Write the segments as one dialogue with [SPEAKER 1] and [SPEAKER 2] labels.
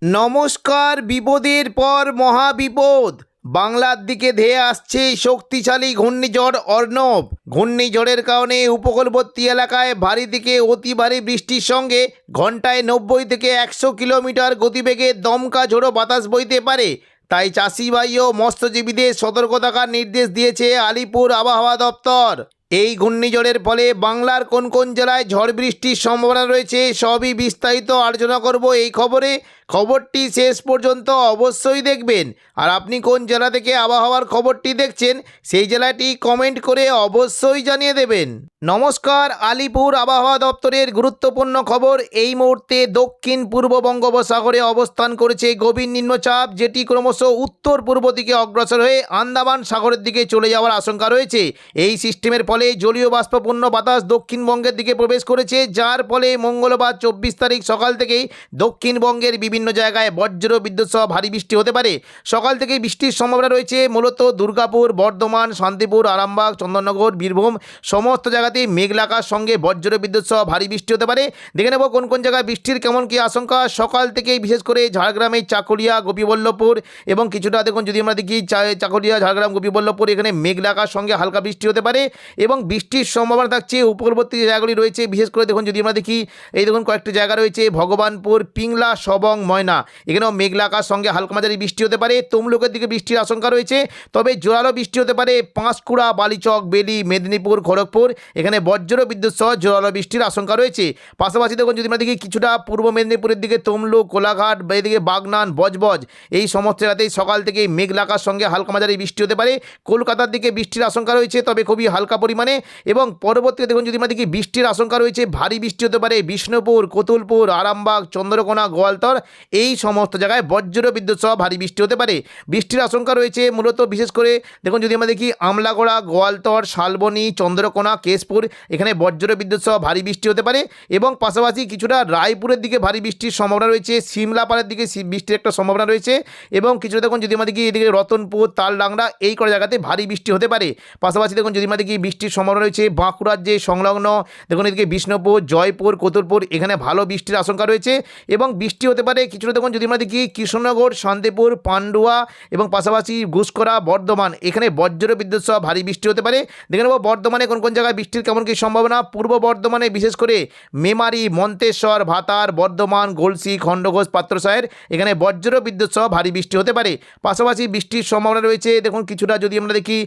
[SPEAKER 1] নমস্কার। বিপদের পর মহাবিপদ। বাংলার দিকে ধেয়ে আসছে শক্তিশালী ঘূর্ণিঝড় অর্ণব। ঘূর্ণিঝড়ের কারণে উপকূলবর্তী এলাকায় ভারী থেকে অতি ভারী বৃষ্টির সঙ্গে ঘন্টায় 90 থেকে 100 কিলোমিটার গতিবেগে দমকা ঝোড়ো বাতাস বইতে পারে। তাই চাষি ভাই ও মৎস্যজীবীদের সতর্ক থাকার নির্দেশ দিয়েছে আলিপুর আবহাওয়া দপ্তর। এই ঘূর্ণিঝড়ের ফলে বাংলার কোন কোন জেলায় ঝড় বৃষ্টির সম্ভাবনা রয়েছে সবই বিস্তারিত আলোচনা করব এই খবরে। খবরটি শেষ পর্যন্ত অবশ্যই দেখবেন। আর আপনি কোন জেলা থেকে আবহাওয়ার খবরটি দেখছেন সেই জেলাটি কমেন্ট করে অবশ্যই জানিয়ে দেবেন। নমস্কার। আলিপুর আবহাওয়া দপ্তরের গুরুত্বপূর্ণ খবর। এই মুহূর্তে দক্ষিণ পূর্ব বঙ্গোপসাগরে অবস্থান করেছে গভীর নিম্নচাপ, যেটি ক্রমশ উত্তর পূর্ব দিকে অগ্রসর হয়ে আন্দামান সাগরের দিকে চলে যাওয়ার আশঙ্কা রয়েছে। এই সিস্টেমের ফলে জলীয় বাষ্পপূর্ণ বাতাস দক্ষিণবঙ্গের দিকে প্রবেশ করেছে, যার ফলে মঙ্গলবার 24 তারিখ সকাল থেকেই দক্ষিণবঙ্গের বিভিন্ন জায়গায় বজ্র বিদ্যুৎ সহ ভারী বৃষ্টি হতে পারে। সকাল থেকেই বৃষ্টির সম্ভাবনা রয়েছে মূলত দুর্গাপুর, বর্ধমান, শান্তিপুর, আরামবাগ, চন্দননগর, বীরভূম সমস্ত জায়গাতেই মেঘলা আকাশ সঙ্গে বজ্র বিদ্যুৎ সহ ভারী বৃষ্টি হতে পারে। দেখে নেব কোন কোন জায়গায় বৃষ্টির কেমন কী আশঙ্কা। সকাল থেকেই বিশেষ করে ঝাড়গ্রামের চাকুলিয়া, গোপীবল্লভপুর এবং কিছুটা দেখুন যদি আমরা দেখি চাকুলিয়া, ঝাড়গ্রাম, গোপীবল্লভপুর এখানে মেঘলা আকাশ সঙ্গে হালকা বৃষ্টি হতে পারে এবং বৃষ্টির সম্ভাবনা থাকছে। উপকূলবর্তী জায়গাগুলি রয়েছে বিশেষ করে দেখুন যদি আমরা দেখি এই দেখুন কয়েকটি জায়গা রয়েছে ভগবানপুর, পিংলা, সবং, ময়না এখানেও মেঘলা আকাশ সঙ্গে হালকা মাঝারি বৃষ্টি হতে পারে। তমলুকের দিকে বৃষ্টির আশঙ্কা রয়েছে, তবে জোরালো বৃষ্টি হতে পারে পাঁশকুড়া, বালিচক, বেলি, মেদিনীপুর, খড়গপুর এখানে বজ্র বিদ্যুৎ সহ জোরালো বৃষ্টির আশঙ্কা রয়েছে। পাশাপাশি দেখুন যদি আমরা দেখি কিছুটা পূর্ব মেদিনীপুরের দিকে তমলুক, কোলাঘাট, এদিকে বাগনান, বজবজ এই সমস্ত জায়গাতেই সকাল থেকেই মেঘলা আকাশ সঙ্গে হালকা মাঝারি বৃষ্টি হতে পারে। কলকাতার দিকে বৃষ্টির আশঙ্কা রয়েছে, তবে খুবই হালকা পরিমাণে। এবং পরবর্তীতে দেখুন যদি আমরা দেখি বৃষ্টির আশঙ্কা রয়েছে ভারী বৃষ্টি হতে পারে বিষ্ণুপুর, কতুলপুর, আরামবাগ, চন্দ্রকোনা, গোয়ালতর এই সমস্ত জায়গায় বজ্র বিদ্যুৎ সহ ভারী বৃষ্টি হতে পারে। বৃষ্টির আশঙ্কা রয়েছে মূলত বিশেষ করে দেখুন যদি আমরা দেখি আমলাগড়া, গোয়ালতর, শালবনী, চন্দ্রকোনা, কেশপুর এখানে বজ্র বিদ্যুৎ সহ ভারী বৃষ্টি হতে পারে। এবং পাশাপাশি কিছুটা রায়পুরের দিকে ভারী বৃষ্টির সম্ভাবনা রয়েছে, সিমলাপাড়ের দিকে বৃষ্টির একটা সম্ভাবনা রয়েছে এবং কিছুটা দেখুন যদি আমরা দেখি এদিকে রতনপুর, তালডাংরা এই কটা জায়গাতে ভারী বৃষ্টি হতে পারে। পাশাপাশি দেখুন যদি আমরা দেখি বৃষ্টির সম্ভাবনা রয়েছে বাঁকুড়ার যে সংলগ্ন দেখুন এদিকে বিষ্ণুপুর, জয়পুর, কতুলপুর এখানে ভালো বৃষ্টির আশঙ্কা রয়েছে এবং বৃষ্টি হতে পারে। কিছুটা দেখুন যদি আমরা দেখি কৃষ্ণনগর, শান্তিপুর, পান্ডুয়া এবং পাশাপাশি ঘুষকরা, বর্ধমান এখানে বজ্র বিদ্যুৎ সহ ভারী বৃষ্টি হতে পারে। দেখে নেব বর্ধমানে কোন কোন জায়গায় বৃষ্টির কেমন কী সম্ভাবনা। পূর্ব বর্ধমানে বিশেষ করে মেমারি, মন্তেশ্বর, ভাতার, বর্ধমান, গলসি, খণ্ডঘোষ, পাত্রসাহের এখানে বজ্র বিদ্যুৎ সহ ভারী বৃষ্টি হতে পারে। পাশাপাশি বৃষ্টির সম্ভাবনা রয়েছে দেখুন কিছুটা যদি আমরা দেখি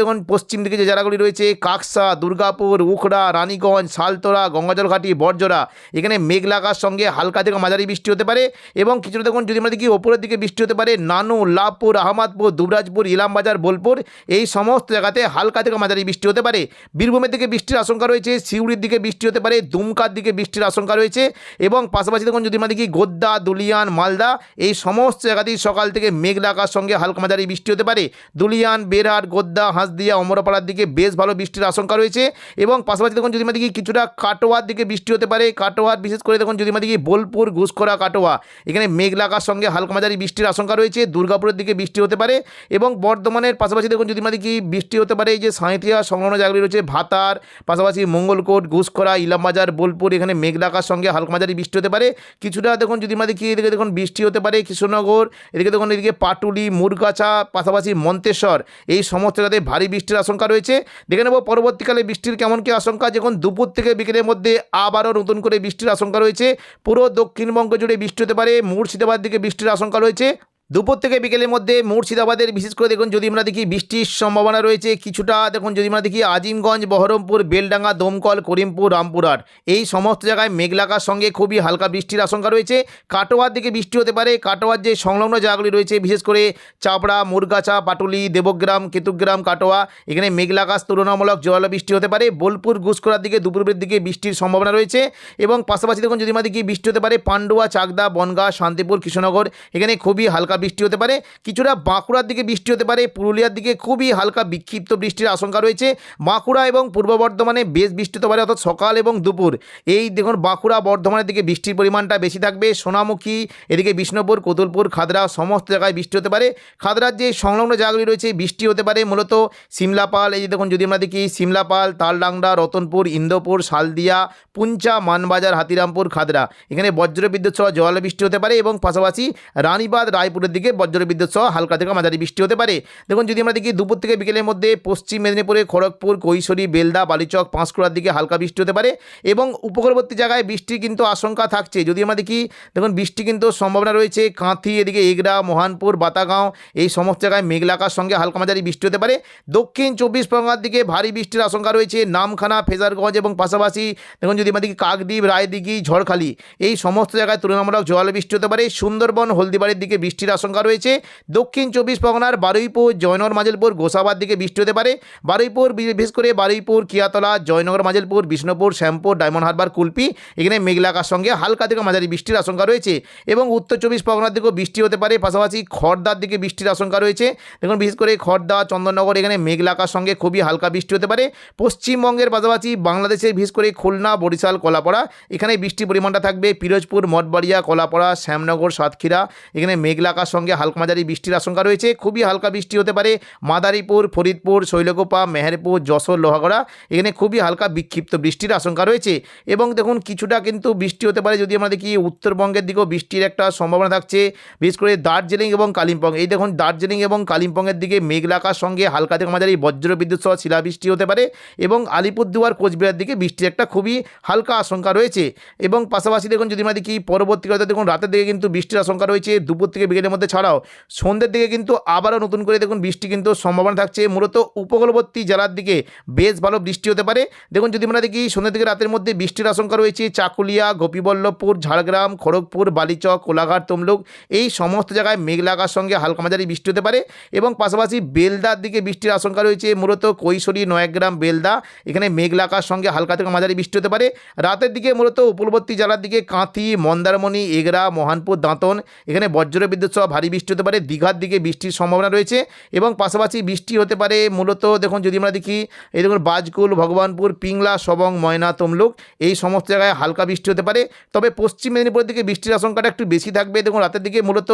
[SPEAKER 1] দেখুন পশ্চিম দিকে যে জেলাগুলি রয়েছে কাকসা, দুর্গাপুর, উখড়া, রানীগঞ্জ, সালতোরা, গঙ্গাজলঘাটি, বড়জোড়া এখানে মেঘলা আকাশ সঙ্গে হালকা থেকে মাঝারি বৃষ্টি হতে পারে। এবং কিছুটা দেখুন যদি আমরা দেখি ওপরের দিকে বৃষ্টি হতে পারে নানু, লাভপুর, আহমদপুর, দুবরাজপুর, ইলামবাজার, বোলপুর এই সমস্ত জায়গাতে হালকা থেকে মাঝারি বৃষ্টি হতে পারে। বীরভূমের দিকে বৃষ্টির আশঙ্কা রয়েছে, সিউড়ির দিকে বৃষ্টি হতে পারে, দুমকার দিকে বৃষ্টির আশঙ্কা রয়েছে এবং পাশাপাশি দেখুন যদি আমরা দেখি গোদ্দা, দুলিয়ান, মালদা এই সমস্ত জায়গাতেই সকাল থেকে মেঘলা আকাশ সঙ্গে হালকা মাঝারি বৃষ্টি হতে পারে। দুলিয়ান, বেরহাট, গোদ্দা, হাঁসদিয়া, অমরপাড়ার দিকে বেশ ভালো বৃষ্টির আশঙ্কা রয়েছে এবং পাশাপাশি দেখুন যদি আমরা দেখি কিছুটা কাটোয়ার দিকে বৃষ্টি হতে পারে। কাটোয়ার বিশেষ করে দেখুন যদি আমরা দেখি বোলপুর, ঘুষকরা, কাটোয়া এখানে মেঘলা আকাশ সঙ্গে হালকা মাঝারি বৃষ্টির আশঙ্কা রয়েছে। দুর্গাপুরের দিকে বৃষ্টি হতে পারে এবং বর্ধমানের পাশাপাশি দেখুন যদি আমরা দেখি বৃষ্টি হতে পারে এই যে সাঁইথিয়া সংলগ্ন জায়গাগুলি রয়েছে ভাতার, পাশাপাশি মঙ্গলকোট, ঘুষকরা, ইলামবাজার, বোলপুর এখানে মেঘলা আকাশ সঙ্গে হালকা মাঝারি বৃষ্টি হতে পারে। কিছুটা দেখুন যদি আমরা দেখি এদিকে দেখুন বৃষ্টি হতে পারে কৃষ্ণনগর, এদিকে দেখুন এদিকে পাটুলি, মুরগাছা, পাশাপাশি মন্তেশ্বর এই সমস্ত জায়গাতে ভারী বৃষ্টির আশঙ্কা রয়েছে। দেখে নেব পরবর্তীকালে বৃষ্টির কেমন কী আশঙ্কা। যখন দুপুর থেকে বিকেলের মধ্যে আবারও নতুন করে বৃষ্টির আশঙ্কা রয়েছে। পুরো দক্ষিণবঙ্গ জুড়ে বৃষ্টি হতে পারে। মুর্শিদাবাদ দিকে বৃষ্টির আশঙ্কা রয়েছে। দুপুর থেকে বিকেলের মধ্যে মুর্শিদাবাদের বিশেষ করে দেখুন যদি আমরা দেখি বৃষ্টির সম্ভাবনা রয়েছে কিছুটা দেখুন যদি আমরা দেখি আজিমগঞ্জ, বহরমপুর, বেলডাঙ্গা, দমকল, করিমপুর, রামপুরহাট এই সমস্ত জায়গায় মেঘলা আকাশ সঙ্গে খুবই হালকা বৃষ্টির আশঙ্কা রয়েছে। কাটোয়ার দিকে বৃষ্টি হতে পারে। কাটোয়ার যে সংলগ্ন জায়গাগুলি রয়েছে বিশেষ করে চাপড়া, মুরগাছা, পাটুলি, দেবগ্রাম, কেতুগ্রাম, কাটোয়া এখানে মেঘলা আকাশ তুলনামূলক জোরালো বৃষ্টি হতে পারে। বোলপুর, ঘুষকরার দিকে দুপুরের দিকে বৃষ্টির সম্ভাবনা রয়েছে এবং পাশাপাশি দেখুন যদি আমরা দেখি বৃষ্টি হতে পারে পান্ডুয়া, চাকদা, বনগাঁ, শান্তিপুর, কৃষ্ণনগর এখানে খুবই হালকা বৃষ্টি হতে পারে, কিছুটা বাঁকুড়ার দিকে বৃষ্টি হতে পারে, পুরুলিয়ার দিকে খুবই হালকা বিক্ষিপ্ত বৃষ্টির আশঙ্কা রয়েছে। বাঁকুড়া এবং পূর্ব বর্ধমানে বেশ বৃষ্টি হতে পারে, অর্থাৎ সকাল এবং দুপুর। এই দেখুন বাঁকুড়া বর্ধমানের দিকে বৃষ্টির পরিমাণটা বেশি থাকবে। সোনামুখী, এদিকে বিষ্ণুপুর, কোতুলপুর, খাদরা সমস্ত জায়গায় বৃষ্টি হতে পারে। খাদরার যে সংলগ্ন জায়গাগুলি রয়েছে বৃষ্টি হতে পারে মূলত সিমলাপাল, এই যে দেখুন যদি আমরা দেখি সিমলাপাল, তালডাংরা, রতনপুর, ইন্দোপুর, শালদিয়া, পুঞ্চা, মানবাজার, হাতিরামপুর, খাদরা, এখানে বজ্রবিদ্যুৎ সহ জল বৃষ্টি হতে পারে এবং পাশাপাশি রানীবাঁধ, রায়পুরের দিকে বজ্রবিদ্যুৎ সহ হালকা থেকে মাঝারি বৃষ্টি হতে পারে। দেখুন যদি আমরা দেখি দুপুর থেকে বিকেলের মধ্যে পশ্চিম মেদিনীপুরে খড়গপুর, কৈশোরী, বেলদা, বালিচক, পাঁশকুড়ার দিকে হালকা বৃষ্টি হতে পারে এবং উপকূলবর্তী জায়গায় বৃষ্টির কিন্তু আশঙ্কা থাকছে। যদি আমরা দেখি দেখুন বৃষ্টি কিন্তু সম্ভাবনা রয়েছে কাঁথি, এদিকে এগরা, মোহনপুর, বাতাগাঁও, এই সমস্ত জায়গায় মেঘলা আকাশ সঙ্গে হালকা মাঝারি বৃষ্টি হতে পারে। দক্ষিণ 24 পরগনার দিকে ভারী বৃষ্টির আশঙ্কা রয়েছে নামখানা, ফেজারগঞ্জ এবং পাশাপাশি দেখুন যদি আমরা দেখি কাকদ্বীপ, রায়দিঘি, ঝড়খালি, এই সমস্ত জায়গায় তুলনামূলক জল বৃষ্টি হতে পারে। সুন্দরবন, হলদিবাড়ির দিকে বৃষ্টির আশঙ্কা রয়েছে। দক্ষিণ 24 পরগনার বারুইপুর, জয়নগর, মাজিলপুর, গোসাবার দিকে বৃষ্টি হতে পারে। বারুইপুর, বিশেষ করে বারুইপুর, কিয়াতলা, জয়নগর, মাজিলপুর, বিষ্ণুপুর, শ্যামপুর, ডায়মন্ড হারবার, কুলপি, এখানে মেঘলা আকাশ সঙ্গে হালকা থেকে মাঝারি বৃষ্টির আশঙ্কা রয়েছে এবং উত্তর 24 পরগনার দিকেও বৃষ্টি হতে পারে। পাশাপাশি খড়দার দিকে বৃষ্টির আশঙ্কা রয়েছে। দেখুন বিশেষ করে খড়দা, চন্দননগর, এখানে মেঘলা আকাশ সঙ্গে খুবই হালকা বৃষ্টি হতে পারে। পশ্চিমবঙ্গের পাশাপাশি বাংলাদেশের বিশেষ করে খুলনা, বরিশাল, কলাপাড়া, এখানে বৃষ্টির পরিমাণটা থাকবে। পিরোজপুর, মঠবাড়িয়া, কলাপাড়া, শ্যামনগর, সাতক্ষীরা, এখানে মেঘলা আকাশ সঙ্গে হালকা মাঝারি বৃষ্টির আশঙ্কা রয়েছে। খুবই হালকা বৃষ্টি হতে পারে মাদারীপুর, ফরিদপুর, শৈলকুপা, মেহেরপুর, যশোর, লোহাগড়া, এখানে খুবই হালকা বিক্ষিপ্ত বৃষ্টির আশঙ্কা রয়েছে এবং দেখুন কিছুটা কিন্তু বৃষ্টি হতে পারে। যদি আমরা দেখি উত্তরবঙ্গের দিকেও বৃষ্টির একটা সম্ভাবনা থাকছে, বিশেষ করে দার্জিলিং এবং কালিম্পং। এই দেখুন দার্জিলিং এবং কালিম্পংয়ের দিকে মেঘলা আকাশ সঙ্গে হালকা থেকে মাঝারি বজ্রবিদ্যুৎ সহ শিলাবৃষ্টি হতে পারে এবং আলিপুরদুয়ার, কোচবিহার দিকে বৃষ্টির একটা খুবই হালকা আশঙ্কা রয়েছে এবং পাশাপাশি দেখুন যদি আমরা দেখি পরবর্তীকালে দেখুন রাতের দিকে কিন্তু বৃষ্টির আশঙ্কা রয়েছে দুপুর থেকে বিকেলের মধ্যে ছাড়াও সন্ধ্যের দিকে কিন্তু আবারও নতুন করে দেখুন বৃষ্টি কিন্তু সম্ভাবনা থাকছে। মূলত উপকূলবর্তী জেলার দিকে বেশ ভালো বৃষ্টি হতে পারে। দেখুন যদি আমরা দেখি সন্ধ্যের দিকে রাতের মধ্যে বৃষ্টির আশঙ্কা রয়েছে চাকুলিয়া, গোপীবল্লভপুর, ঝাড়গ্রাম, খড়গপুর, বালিচক, কোলাঘাট, তমলুক, এই সমস্ত জায়গায় মেঘলা আকাশ সঙ্গে হালকা মাঝারি বৃষ্টি হতে পারে এবং পাশাপাশি বেলদার দিকে বৃষ্টির আশঙ্কা রয়েছে। মূলত কৈশোরী, নয়াগ্রাম, বেলদা, এখানে মেঘলা আকাশ সঙ্গে হালকা থেকে মাঝারি বৃষ্টি হতে পারে। রাতের দিকে মূলত উপকূলবর্তী জেলার দিকে কাঁথি, মন্দারমণি, এগরা, মোহনপুর, দাঁতন, এখানে বজ্রবিদ্যুৎ সহ ভারী বৃষ্টি হতে পারে। দীঘার দিকে বৃষ্টির সম্ভাবনা রয়েছে এবং পাশাপাশি বৃষ্টি হতে পারে মূলত দেখুন যদি আমরা দেখি এই দেখুন বাজকুল, ভগবানপুর, পিংলা, সবং, ময়না, তমলুক, এই সমস্ত জায়গায় হালকা বৃষ্টি হতে পারে। তবে পশ্চিম মেদিনীপুরের দিকে বৃষ্টির আশঙ্কাটা একটু বেশি থাকবে। দেখুন রাতের দিকে মূলত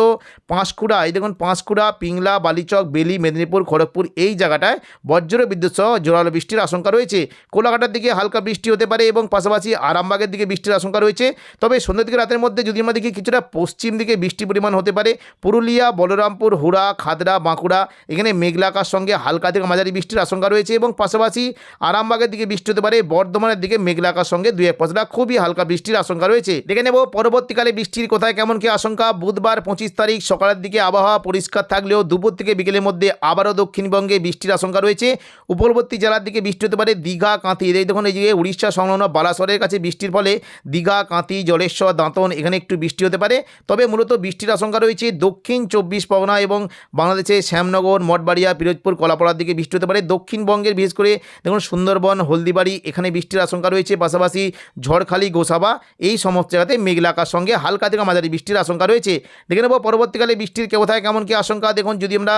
[SPEAKER 1] পাঁশকুড়া, এই দেখুন পাঁশকুড়া, পিংলা, বালিচক, বেলি, মেদিনীপুর, খড়গপুর, এই জায়গাটায় বজ্রবিদ্যুৎ সহ জোরালো বৃষ্টির আশঙ্কা রয়েছে। কোলাঘাটার দিকে হালকা বৃষ্টি হতে পারে এবং পাশাপাশি আরামবাগের দিকে বৃষ্টির আশঙ্কা রয়েছে। তবে সন্ধ্যের দিকে রাতের মধ্যে যদি আমরা দেখি কিছুটা পশ্চিম দিকে বৃষ্টির পরিমাণ হতে পারে পুরুলিয়া, বলরামপুর, হুড়া, খাদরা, বাঁকুড়া, এখানে মেঘলা আকাশ সঙ্গে হালকা থেকে মাঝারি বৃষ্টির আশঙ্কা রয়েছে এবং পাশাপাশি আরামবাগের দিকে বৃষ্টি হতে পারে। বর্ধমানের দিকে মেঘলা আকাশ সঙ্গে 2-1 পশলা খুবই হালকা বৃষ্টির আশঙ্কা রয়েছে। দেখে নেব পরবর্তীকালে বৃষ্টির কোথায় কেমন কি আশঙ্কা। বুধবার 25 তারিখ সকালের দিকে আবহাওয়া পরিষ্কার থাকলেও দুপুর থেকে বিকেলের মধ্যে আবারও দক্ষিণবঙ্গে বৃষ্টির আশঙ্কা রয়েছে। উপকূলবর্তী জেলার দিকে বৃষ্টি হতে পারে দীঘা, কাঁথি, এই দেখুন এই যে উড়িষ্যা সংলগ্ন বালাসরের কাছে বৃষ্টির ফলে দীঘা, কাঁথি, জলেশ্বর, দাঁতন, এখানে একটু বৃষ্টি হতে পারে। তবে মূলত বৃষ্টির আশঙ্কা রয়েছে দক্ষিণ 24 পরগনা এবং বাংলাদেশের শ্যামনগর, মঠবাড়িয়া, পিরোজপুর, কলাপাড়ার দিকে বৃষ্টি হতে পারে। দক্ষিণবঙ্গের বিশেষ করে দেখুন সুন্দরবন, হলদিবাড়ি, এখানে বৃষ্টির আশঙ্কা রয়েছে। পাশাপাশি ঝড়খালি, গোসাবা, এই সমস্ত জায়গাতে মেঘলা আকাশ সঙ্গে হালকা থেকে মাঝারি বৃষ্টির আশঙ্কা রয়েছে। দেখে নেব পরবর্তীকালে বৃষ্টির কোথায় কেমন কি আশঙ্কা। দেখুন যদি আমরা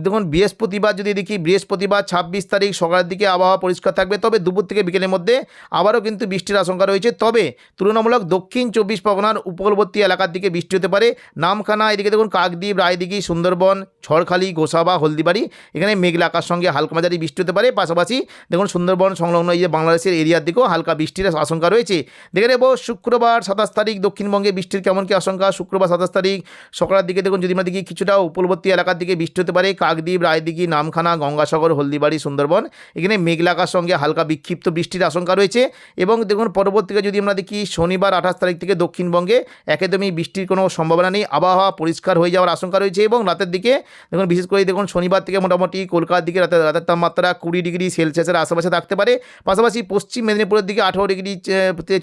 [SPEAKER 1] দেখুন বৃহস্পতিবার যদি দেখি, বৃহস্পতিবার 26 তারিখ সকালের দিকে আবহাওয়া পরিষ্কার থাকবে। তবে দুপুর থেকে বিকেলের মধ্যে আবারও কিন্তু বৃষ্টির আশঙ্কা রয়েছে। তবে তুলনামূলক দক্ষিণ 24 পরগনার উপকূলবর্তী এলাকার দিকে বৃষ্টি হতে পারে। নামখানা, এদিকে দেখুন কাকদ্বীপ, রায়দিঘি, সুন্দরবন, ঝড়খালি, গোসাবা, হলদিবাড়ি, এখানে মেঘলা আকাশ সঙ্গে হালকা মাঝারি বৃষ্টি হতে পারে। পাশাপাশি দেখুন সুন্দরবন সংলগ্ন এই যে বাংলাদেশের এরিয়ার দিকেও হালকা বৃষ্টির আশঙ্কা রয়েছে। দেখে নেব শুক্রবার 27 তারিখ দক্ষিণবঙ্গে বৃষ্টির কেমন কি আশঙ্কা। শুক্রবার 27 তারিখ সকালের দিকে দেখুন যদি আমরা দেখি কিছুটা উপকূলবর্তী এলাকার দিকে বৃষ্টি হতে পারে। কাকদ্বীপ, রায়দিঘি, নামখানা, গঙ্গাসাগর, হলদিবাড়ি, সুন্দরবন, এখানে মেঘলা আকাশ সঙ্গে হালকা বিক্ষিপ্ত বৃষ্টির আশঙ্কা রয়েছে। এবং দেখুন পরবর্তীতে যদি আমরা দেখি শনিবার 28 তারিখ থেকে দক্ষিণবঙ্গে একদমই বৃষ্টির কোনো সম্ভাবনা নেই। আবহাওয়া পরিষ্কার হয়ে যাওয়ার আশঙ্কা রয়েছে এবং রাতের দিকে দেখুন বিশেষ করে দেখুন শনিবার থেকে মোটামুটি কলকাতার দিকে রাতের তাপমাত্রা 20 ডিগ্রি সেলসিয়াসের আশেপাশে থাকতে পারে। পাশাপাশি পশ্চিম মেদিনীপুরের দিকে 18 ডিগ্রি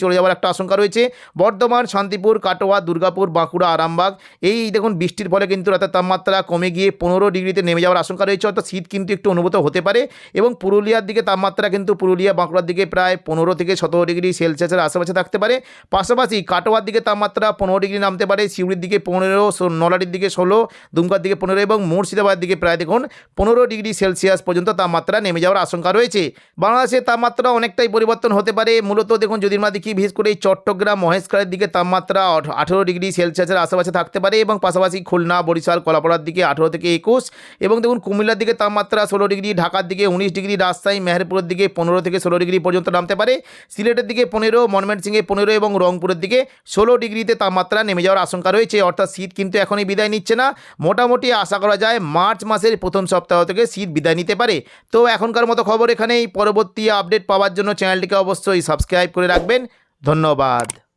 [SPEAKER 1] চলে যাওয়ার একটা আশঙ্কা রয়েছে। বর্ধমান, শান্তিপুর, কাটোয়া, দুর্গাপুর, বাঁকুড়া, আরামবাগ, এই দেখুন বৃষ্টির ফলে কিন্তু রাতের তাপমাত্রা কমে গিয়ে 15 ডিগ্রিতে নেমে যাওয়ার আশঙ্কা রয়েছে, অর্থাৎ শীত কিন্তু একটু অনুভূত হতে পারে। এবং পুরুলিয়ার দিকে তাপমাত্রা কিন্তু পুরুলিয়া, বাঁকুড়ার দিকে প্রায় 15 থেকে 17 ডিগ্রি সেলসিয়াসের আশেপাশে থাকতে পারে। পাশাপাশি কাটোয়ার দিকে তাপমাত্রা 15 ডিগ্রি নামতে পারে, সিউড়ির দিকে 15, নলাটির দিকে 16, দুমকার দিকে 15 এবং মুর্শিদাবাদের দিকে প্রায় দেখুন 15 ডিগ্রি সেলসিয়াস পর্যন্ত তাপমাত্রা নেমে যাওয়ার আশঙ্কা রয়েছে। বাংলাদেশের তাপমাত্রা অনেকটাই পরিবর্তন হতে পারে। মূলত দেখুন যদি আমরা দেখি বিশেষ করে চট্টগ্রাম মহেশখালীর দিকে তাপমাত্রা 18 ডিগ্রি সেলসিয়াসের আশেপাশে থাকতে পারে এবং পাশাপাশি খুলনা, বরিশাল, কলাপাড়ার দিকে 18 থেকে 21 এবং দেখুন কুমিল্লার দিকে তাপমাত্রা 16 ডিগ্রি, ঢাকার দিকে 19 ডিগ্রি, রাজশাহী, মেহেরপুরের দিকে 15 থেকে 16 ডিগ্রি পর্যন্ত নামতে পারে, সিলেটের দিকে 15, ময়মনসিংহে 15 এবং রংপুরের দিকে 16 ডিগ্রিতে তাপমাত্রা নেমে যাওয়ার আশঙ্কা রয়েছে। অর্থাৎ শীত কিন্তু এখনই বিদায় নিচ্ছে না, মোটামুটি আশা করা যায় মার্চ মাসের প্রথম সপ্তাহ থেকে শীত বিদায় নিতে পারে। তো এখনকার মতো খবর এখানেই। পরবর্তী আপডেট পাওয়ার জন্য চ্যানেলটিকে অবশ্যই সাবস্ক্রাইব করে রাখবেন। ধন্যবাদ।